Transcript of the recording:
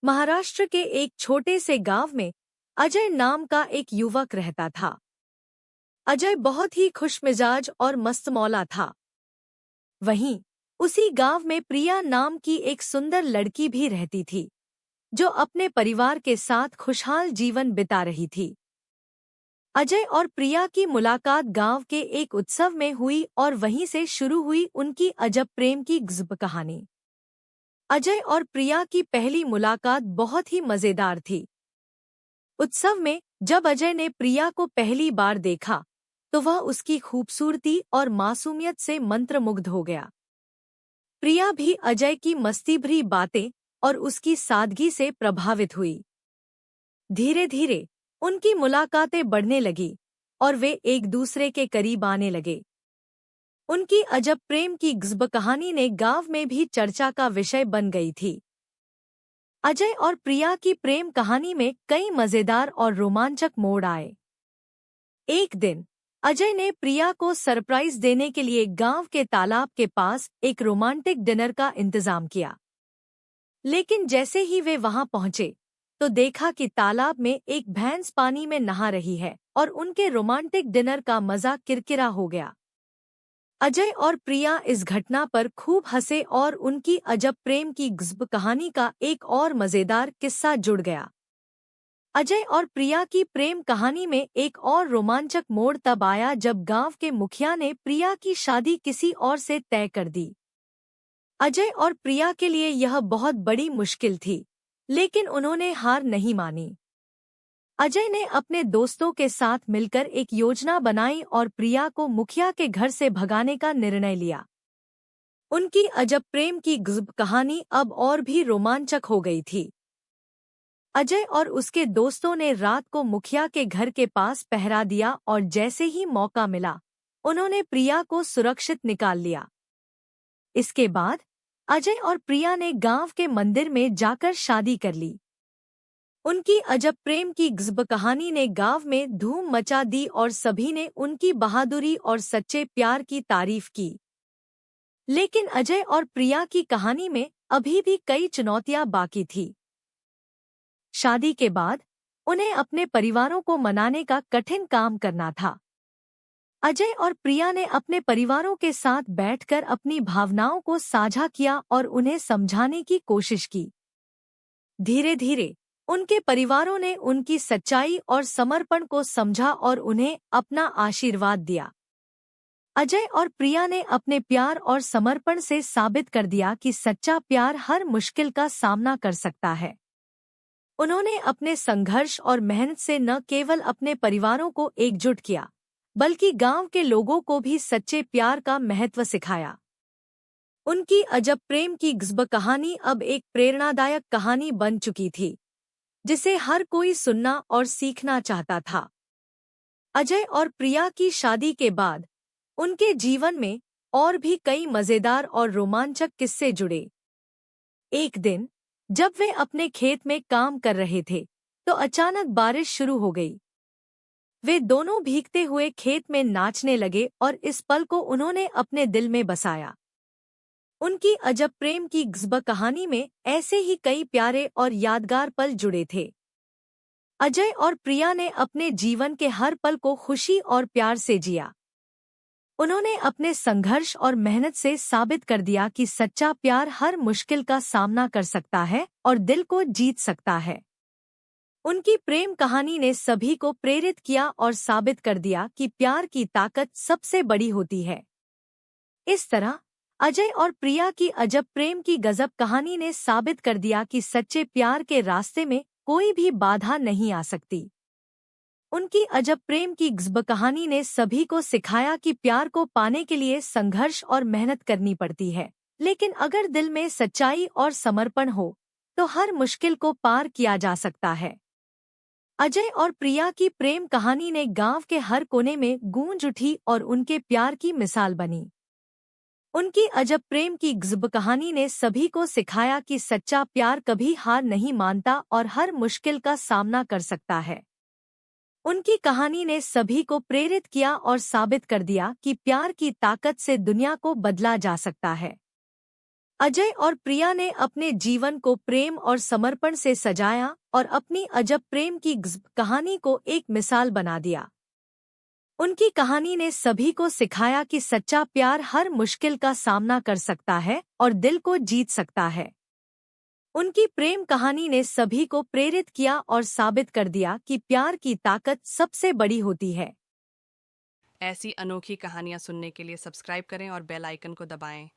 महाराष्ट्र के एक छोटे से गांव में अजय नाम का एक युवक रहता था। अजय बहुत ही खुशमिजाज और मस्तमौला था। वहीं उसी गांव में प्रिया नाम की एक सुंदर लड़की भी रहती थी, जो अपने परिवार के साथ खुशहाल जीवन बिता रही थी। अजय और प्रिया की मुलाकात गांव के एक उत्सव में हुई और वहीं से शुरू हुई उनकी अजब प्रेम की गज़ब कहानी। अजय और प्रिया की पहली मुलाकात बहुत ही मजेदार थी। उत्सव में जब अजय ने प्रिया को पहली बार देखा, तो वह उसकी खूबसूरती और मासूमियत से मंत्रमुग्ध हो गया। प्रिया भी अजय की मस्ती भरी बातें और उसकी सादगी से प्रभावित हुई। धीरे धीरे उनकी मुलाकातें बढ़ने लगी और वे एक दूसरे के करीब आने लगे। उनकी अजब प्रेम की गज़ब कहानी ने गांव में भी चर्चा का विषय बन गई थी। अजय और प्रिया की प्रेम कहानी में कई मजेदार और रोमांचक मोड़ आए। एक दिन अजय ने प्रिया को सरप्राइज देने के लिए गांव के तालाब के पास एक रोमांटिक डिनर का इंतजाम किया। लेकिन जैसे ही वे वहां पहुंचे, तो देखा कि तालाब में एक भैंस पानी में नहा रही है और उनके रोमांटिक डिनर का मजा किरकिरा हो गया। अजय और प्रिया इस घटना पर खूब हंसे और उनकी अजब प्रेम की गज़ब कहानी का एक और मजेदार किस्सा जुड़ गया। अजय और प्रिया की प्रेम कहानी में एक और रोमांचक मोड़ तब आया जब गांव के मुखिया ने प्रिया की शादी किसी और से तय कर दी। अजय और प्रिया के लिए यह बहुत बड़ी मुश्किल थी, लेकिन उन्होंने हार नहीं मानी। अजय ने अपने दोस्तों के साथ मिलकर एक योजना बनाई और प्रिया को मुखिया के घर से भगाने का निर्णय लिया। उनकी अजब प्रेम की गज़ब कहानी अब और भी रोमांचक हो गई थी। अजय और उसके दोस्तों ने रात को मुखिया के घर के पास पहरा दिया और जैसे ही मौका मिला, उन्होंने प्रिया को सुरक्षित निकाल लिया। इसके बाद अजय और प्रिया ने गांव के मंदिर में जाकर शादी कर ली। उनकी अजब प्रेम की गज़ब कहानी ने गांव में धूम मचा दी और सभी ने उनकी बहादुरी और सच्चे प्यार की तारीफ की। लेकिन अजय और प्रिया की कहानी में अभी भी कई चुनौतियां बाकी थी। शादी के बाद उन्हें अपने परिवारों को मनाने का कठिन काम करना था। अजय और प्रिया ने अपने परिवारों के साथ बैठकर अपनी भावनाओं को साझा किया और उन्हें समझाने की कोशिश की। धीरे धीरे उनके परिवारों ने उनकी सच्चाई और समर्पण को समझा और उन्हें अपना आशीर्वाद दिया। अजय और प्रिया ने अपने प्यार और समर्पण से साबित कर दिया कि सच्चा प्यार हर मुश्किल का सामना कर सकता है। उन्होंने अपने संघर्ष और मेहनत से न केवल अपने परिवारों को एकजुट किया, बल्कि गांव के लोगों को भी सच्चे प्यार का महत्व सिखाया। उनकी अजब प्रेम की गज़ब कहानी अब एक प्रेरणादायक कहानी बन चुकी थी, जिसे हर कोई सुनना और सीखना चाहता था। अजय और प्रिया की शादी के बाद उनके जीवन में और भी कई मजेदार और रोमांचक किस्से जुड़े। एक दिन जब वे अपने खेत में काम कर रहे थे, तो अचानक बारिश शुरू हो गई। वे दोनों भीगते हुए खेत में नाचने लगे और इस पल को उन्होंने अपने दिल में बसाया। उनकी अजब प्रेम की गज़ब कहानी में ऐसे ही कई प्यारे और यादगार पल जुड़े थे। अजय और प्रिया ने अपने जीवन के हर पल को खुशी और प्यार से जिया। उन्होंने अपने संघर्ष और मेहनत से साबित कर दिया कि सच्चा प्यार हर मुश्किल का सामना कर सकता है और दिल को जीत सकता है। उनकी प्रेम कहानी ने सभी को प्रेरित किया और साबित कर दिया कि प्यार की ताकत सबसे बड़ी होती है। इस तरह अजय और प्रिया की अजब प्रेम की गजब कहानी ने साबित कर दिया कि सच्चे प्यार के रास्ते में कोई भी बाधा नहीं आ सकती। उनकी अजब प्रेम की गजब कहानी ने सभी को सिखाया कि प्यार को पाने के लिए संघर्ष और मेहनत करनी पड़ती है, लेकिन अगर दिल में सच्चाई और समर्पण हो तो हर मुश्किल को पार किया जा सकता है। अजय और प्रिया की प्रेम कहानी ने गांव के हर कोने में गूंज उठी और उनके प्यार की मिसाल बनी। उनकी अजब प्रेम की गजब कहानी ने सभी को सिखाया कि सच्चा प्यार कभी हार नहीं मानता और हर मुश्किल का सामना कर सकता है। उनकी कहानी ने सभी को प्रेरित किया और साबित कर दिया कि प्यार की ताकत से दुनिया को बदला जा सकता है। अजय और प्रिया ने अपने जीवन को प्रेम और समर्पण से सजाया और अपनी अजब प्रेम की कहानी को एक मिसाल बना दिया। उनकी कहानी ने सभी को सिखाया कि सच्चा प्यार हर मुश्किल का सामना कर सकता है और दिल को जीत सकता है। उनकी प्रेम कहानी ने सभी को प्रेरित किया और साबित कर दिया कि प्यार की ताकत सबसे बड़ी होती है। ऐसी अनोखी कहानियाँ सुनने के लिए सब्सक्राइब करें और बेल आइकन को दबाएं।